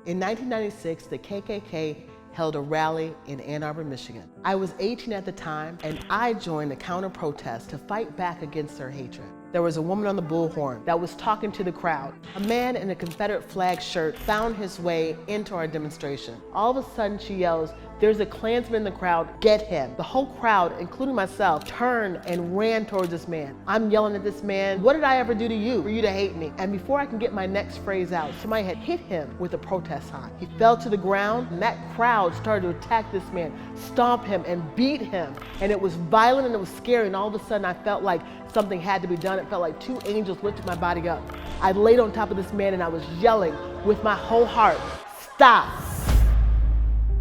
In 1996, the KKK held a rally in Ann Arbor, Michigan. I was 18 at the time, and I joined a counter-protest to fight back against their hatred. There was a woman on the bullhorn that was talking to the crowd. A man in a Confederate flag shirt found his way into our demonstration. All of a sudden she yells, "There's a Klansman in the crowd, get him." The whole crowd, including myself, turned and ran towards this man. I'm yelling at this man, "What did I ever do to you for you to hate me?" And before I can get my next phrase out, somebody had hit him with a protest sign. He fell to the ground, and that crowd started to attack this man, stomp him and beat him. And it was violent and it was scary, and all of a sudden I felt like something had to be done. It felt like two angels lifted my body up. I laid on top of this man and I was yelling with my whole heart, "Stop!"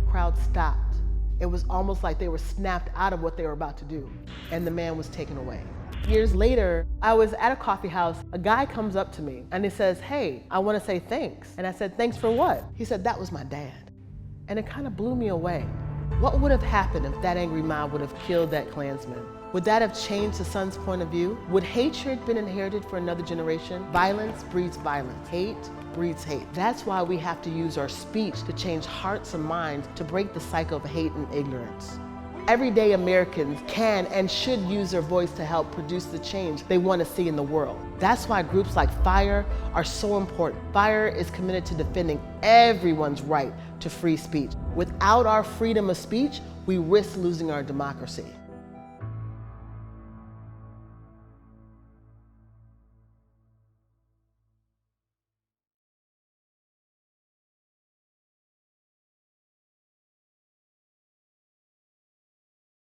Crowd stopped. It was almost like they were snapped out of what they were about to do, and the man was taken away. Years later, I was at a coffee house. A guy comes up to me and he says, "Hey, I want to say thanks." And I said, "Thanks for what?" He said, "That was my dad." And it kind of blew me away. What would have happened if that angry mob would have killed that Klansman? Would that have changed the son's point of view? Would hatred been inherited for another generation? Violence breeds violence. Hate breeds hate. That's why we have to use our speech to change hearts and minds, to break the cycle of hate and ignorance. Everyday Americans can and should use their voice to help produce the change they want to see in the world. That's why groups like FIRE are so important. FIRE is committed to defending everyone's right to free speech. Without our freedom of speech, we risk losing our democracy.